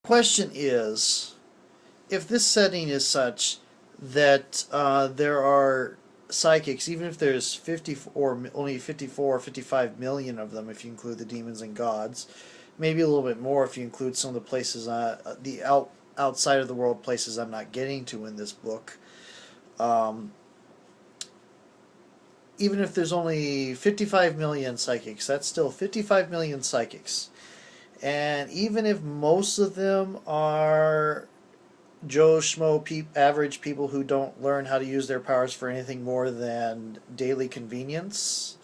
question is, if this setting is such that there are psychics, even if there's 54, only 54 or 55 million of them, if you include the demons and gods, maybe a little bit more if you include some of the places, outside of the world places I'm not getting to in this book. Um, Even if there's only 55 million psychics, that's still 55 million psychics. And even if most of them are Joe Schmo average people who don't learn how to use their powers for anything more than daily convenience,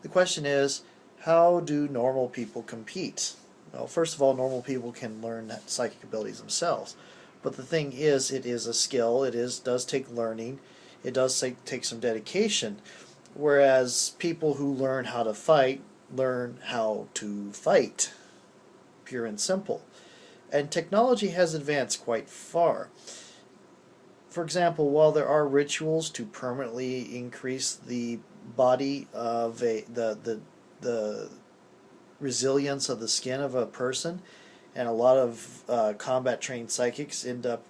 the question is, how do normal people compete? Well, first of all, normal people can learn psychic abilities themselves. But the thing is, it is a skill. Does take learning. It does take some dedication. Whereas people who learn how to fight learn how to fight, pure and simple. And technology has advanced quite far. For example, while there are rituals to permanently increase the body of the resilience of the skin of a person, and a lot of combat trained psychics end up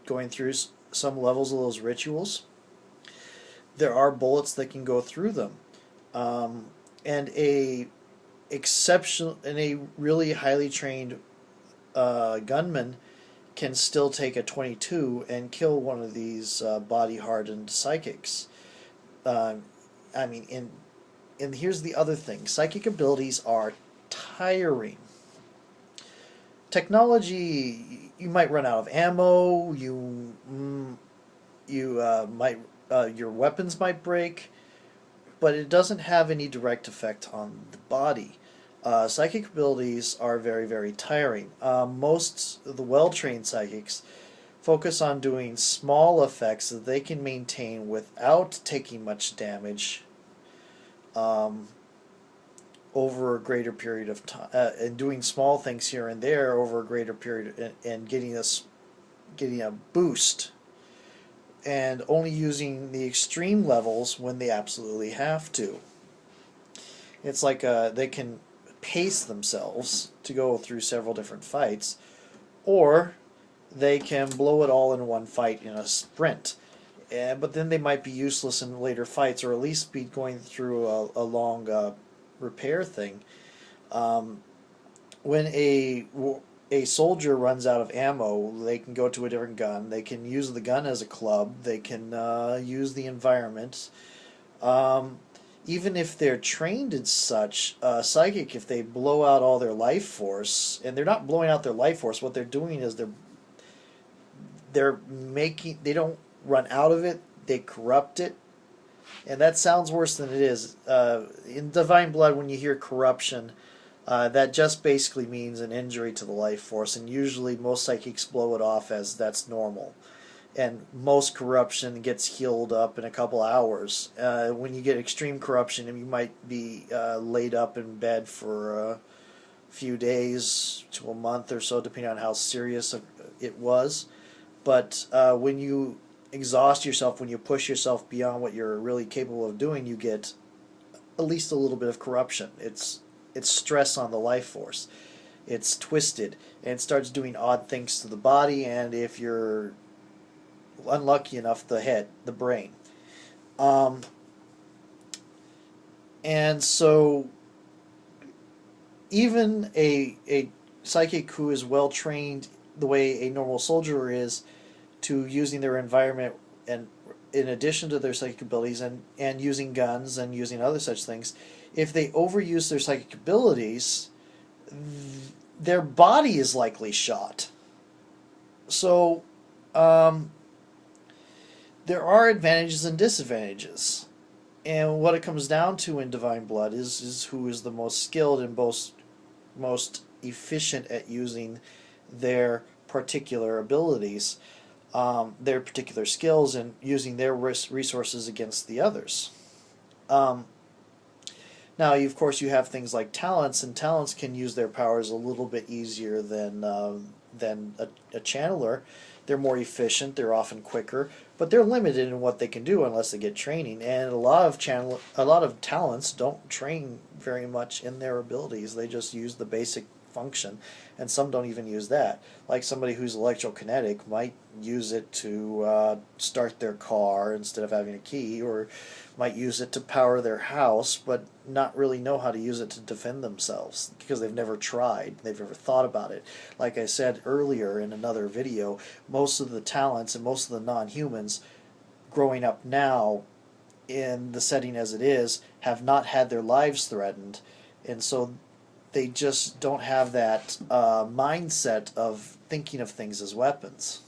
going through some levels of those rituals, there are bullets that can go through them, and a really highly trained gunman can still take a 22 and kill one of these body hardened psychics. I mean, and here's the other thing: psychic abilities are tiring. Technology, you might run out of ammo. You might your weapons might break, but it doesn't have any direct effect on the body. Psychic abilities are very, very tiring. Most of the well-trained psychics focus on doing small effects that they can maintain without taking much damage over a greater period of time, and doing small things here and there over a greater period, and getting a boost, and only using the extreme levels when they absolutely have to. It's like they can pace themselves to go through several different fights, or they can blow it all in one fight in a sprint. But then they might be useless in later fights, or at least be going through a long repair thing. When a soldier runs out of ammo, they can go to a different gun. They can use the gun as a club. They can use the environment. Even if they're trained in such, psychic, if they blow out all their life force, and they're not blowing out their life force, what they're doing is they don't run out of it, they corrupt it. And that sounds worse than it is. In Divine Blood, when you hear corruption, that just basically means an injury to the life force, and usually most psychics blow it off as that's normal. And most corruption gets healed up in a couple hours. When you get extreme corruption, you might be laid up in bed for a few days to a month or so, depending on how serious it was. But when you exhaust yourself, when you push yourself beyond what you're really capable of doing, you get at least a little bit of corruption. It's stress on the life force. It's twisted, and it starts doing odd things to the body, and if you're unlucky enough, the head, the brain. And so even a psychic who is well trained the way a normal soldier is to using their environment, and in addition to their psychic abilities, and using guns and using other such things, if they overuse their psychic abilities, their body is likely shot. So there are advantages and disadvantages. And what it comes down to in Divine Blood is who is the most skilled and most efficient at using their particular abilities, their particular skills, and using their resources against the others. Now, of course, you have things like talents, and talents can use their powers a little bit easier than a channeler. They're more efficient. They're often quicker, but they're limited in what they can do unless they get training. And a lot of talents don't train very much in their abilities. They just use the basic function, and some don't even use that. Like somebody who's electrokinetic might use it to start their car instead of having a key, or might use it to power their house, but not really know how to use it to defend themselves because they've never tried, they've never thought about it. Like I said earlier in another video, most of the talents and most of the non-humans growing up now in the setting as it is have not had their lives threatened, and so they just don't have that mindset of thinking of things as weapons,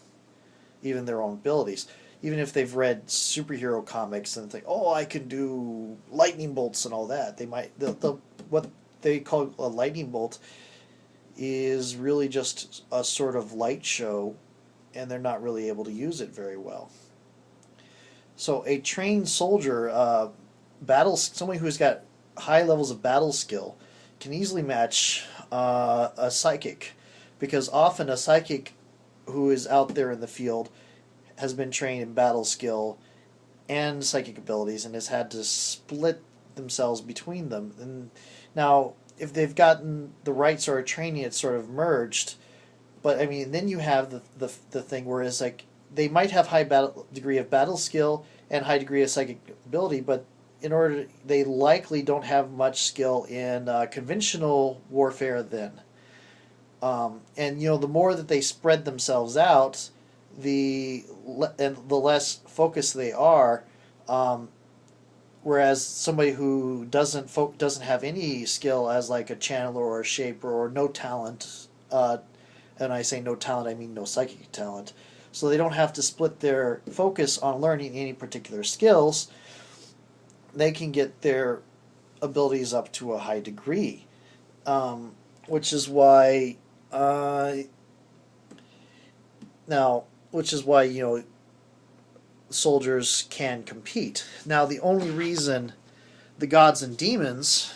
even their own abilities. Even if they've read superhero comics and think, oh, I can do lightning bolts and all that, they might what they call a lightning bolt is really just a sort of light show, and they're not really able to use it very well. So a trained soldier, someone who's got high levels of battle skill, can easily match a psychic, because often a psychic who is out there in the field has been trained in battle skill and psychic abilities and has had to split themselves between them. And now, if they've gotten the right sort of training, it's sort of merged. But I mean, then you have the thing where it's like they might have high degree of battle skill and high degree of psychic ability, but they likely don't have much skill in conventional warfare then. And the more that they spread themselves out, the less focused they are. Whereas somebody who doesn't have any skill as like a channeler or a shaper or no talent, and I say no talent, I mean no psychic talent, so they don't have to split their focus on learning any particular skills. They can get their abilities up to a high degree, which is why soldiers can compete. Now, the only reason the gods and demons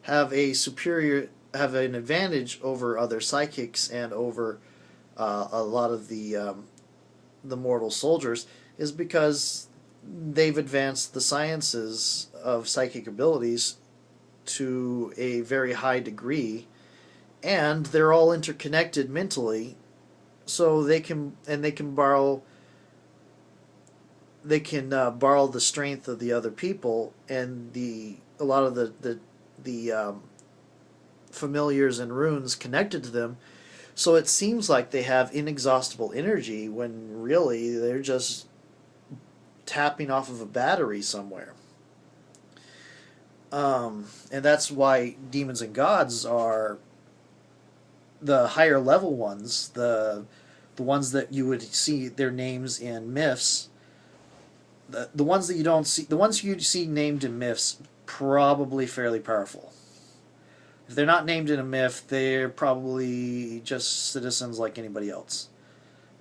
have an advantage over other psychics and over a lot of the mortal soldiers is because they've advanced the sciences of psychic abilities to a very high degree, and they're all interconnected mentally, so they can borrow the strength of the other people and a lot of the familiars and runes connected to them. So it seems like they have inexhaustible energy when really they're just tapping off of a battery somewhere. And that's why demons and gods are the higher level ones, the ones that you would see their names in myths. The ones that you don't see, the ones you see named in myths, probably fairly powerful. If they're not named in a myth, they're probably just citizens like anybody else.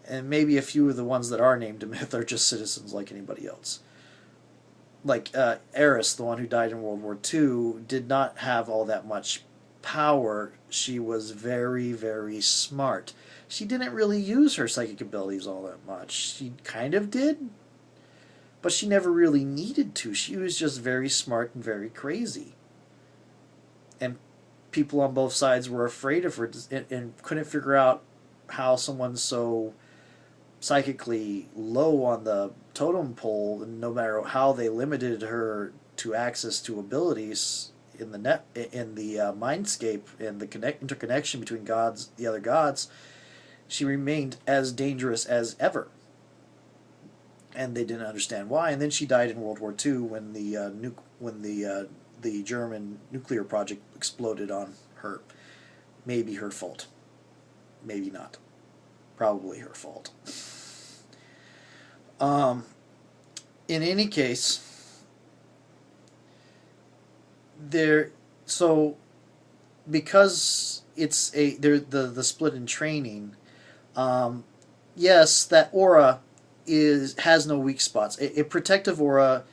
And maybe a few of the ones that are named in myth are just citizens like anybody else. Like Eris, the one who died in World War II, did not have all that much power. She was very, very smart. She didn't really use her psychic abilities all that much. She kind of did, but she never really needed to. She was just very smart and very crazy. And people on both sides were afraid of her and couldn't figure out how someone so psychically low on the totem pole, and no matter how they limited her to access to abilities in the mindscape and the interconnection between the other gods, she remained as dangerous as ever. And they didn't understand why. And then she died in World War II when the German nuclear project exploded on her. Maybe her fault. Maybe not. Probably her fault. In any case, because it's the split in training, yes, that aura has no weak spots. A protective aura,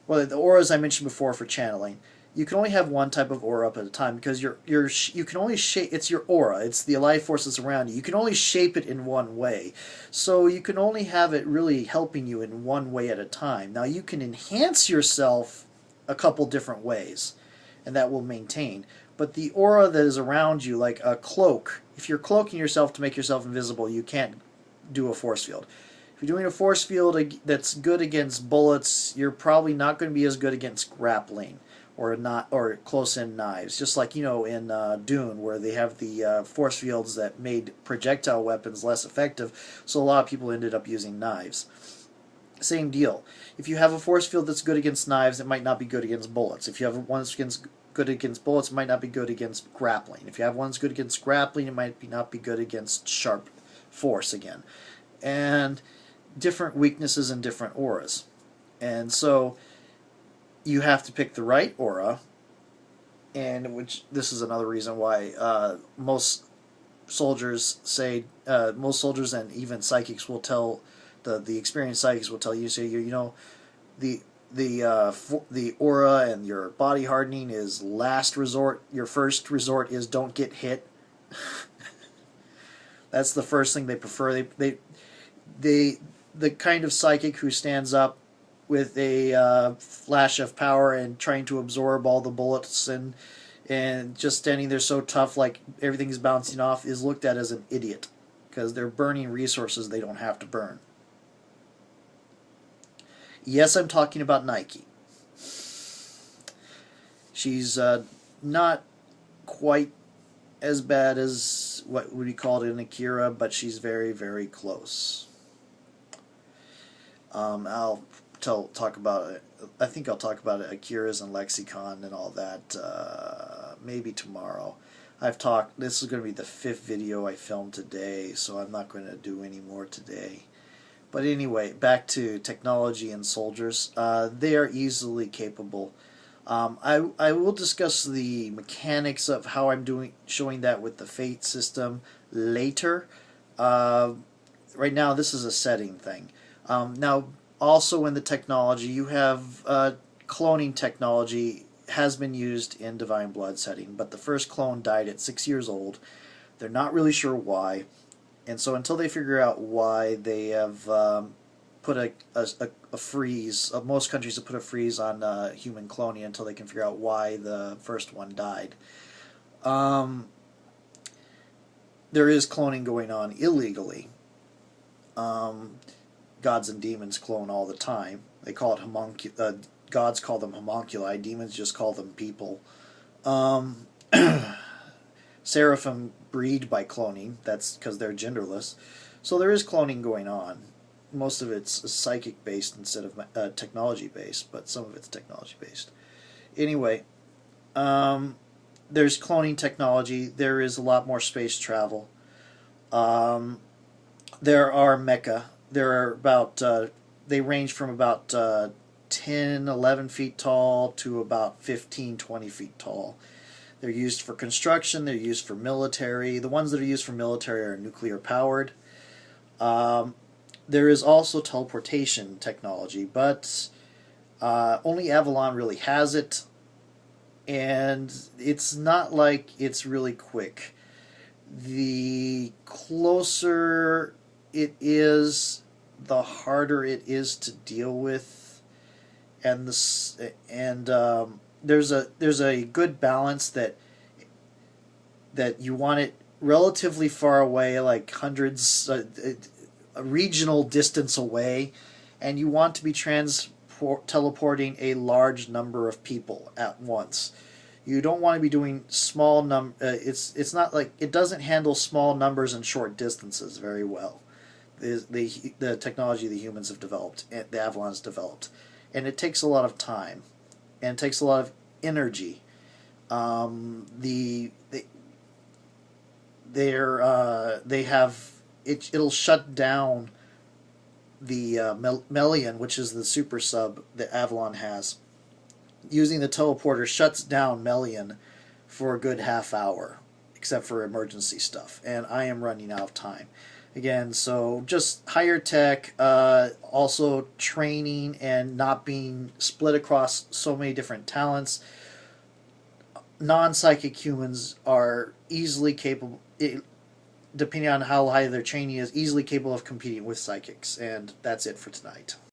well, the auras I mentioned before for channeling, you can only have one type of aura up at a time because you can only shape. It's your aura. It's the life forces around you. You can only shape it in one way, so you can only have it really helping you in one way at a time. Now you can enhance yourself a couple different ways, and that will maintain. But the aura that is around you, like a cloak, if you're cloaking yourself to make yourself invisible, you can't do a force field. If you're doing a force field that's good against bullets, you're probably not going to be as good against grappling or close-in knives. Just like, in Dune, where they have the force fields that made projectile weapons less effective, so a lot of people ended up using knives. Same deal. If you have a force field that's good against knives, it might not be good against bullets. If you have one that's good against bullets, it might not be good against grappling. If you have one that's good against grappling, it might not be good against sharp force again. And different weaknesses and different auras. And so you have to pick the right aura, and which this is another reason why most soldiers and even psychics will tell the experienced psychics will tell you, the aura and your body hardening is last resort. Your first resort is don't get hit. That's the first thing they prefer. The kind of psychic who stands up with a flash of power and trying to absorb all the bullets and just standing there so tough like everything's bouncing off is looked at as an idiot, because they're burning resources they don't have to burn. Yes, I'm talking about Nike. She's not quite as bad as what would be called an Akira, but she's very, very close. I'll talk about it. I think I'll talk about it, Akira's and Lexicon and all that maybe tomorrow. This is going to be the 5th video I filmed today, so I'm not going to do any more today. But anyway, back to technology and soldiers. They are easily capable. I will discuss the mechanics of how I'm showing that with the Fate system later. Right now, this is a setting thing. Now, also in the technology, you have cloning technology has been used in Divine Blood setting, but the first clone died at 6 years old. They're not really sure why. And so until they figure out why, they have put a freeze. Most countries have put a freeze on human cloning until they can figure out why the first one died. There is cloning going on illegally. Gods and demons clone all the time. They call it gods call them homunculi. Demons just call them people. Seraphim breed by cloning. That's because they're genderless. So there is cloning going on. Most of it's psychic-based instead of technology-based, but some of it's technology-based. Anyway, there's cloning technology. There is a lot more space travel. There are mecha. There are about, they range from about 10, 11 feet tall to about 15, 20 feet tall. They're used for construction, they're used for military. The ones that are used for military are nuclear powered. There is also teleportation technology, but only Avalon really has it, and it's not like it's really quick. The closer it is, the harder it is to deal with, and there's a good balance that you want it relatively far away, like hundreds, a regional distance away, and you want to be teleporting a large number of people at once. You don't want to be doing small it's not like it doesn't handle small numbers and short distances very well. The technology the humans have developed, the Avalon's developed, and it takes a lot of time, and it takes a lot of energy. It'll shut down the Melian, which is the super sub that Avalon has. Using the teleporter shuts down Melian for a good half hour, except for emergency stuff, and I am running out of time. Again, so just higher tech, also training and not being split across so many different talents. Non-psychic humans are easily capable, depending on how high their training is, easily capable of competing with psychics. And that's it for tonight.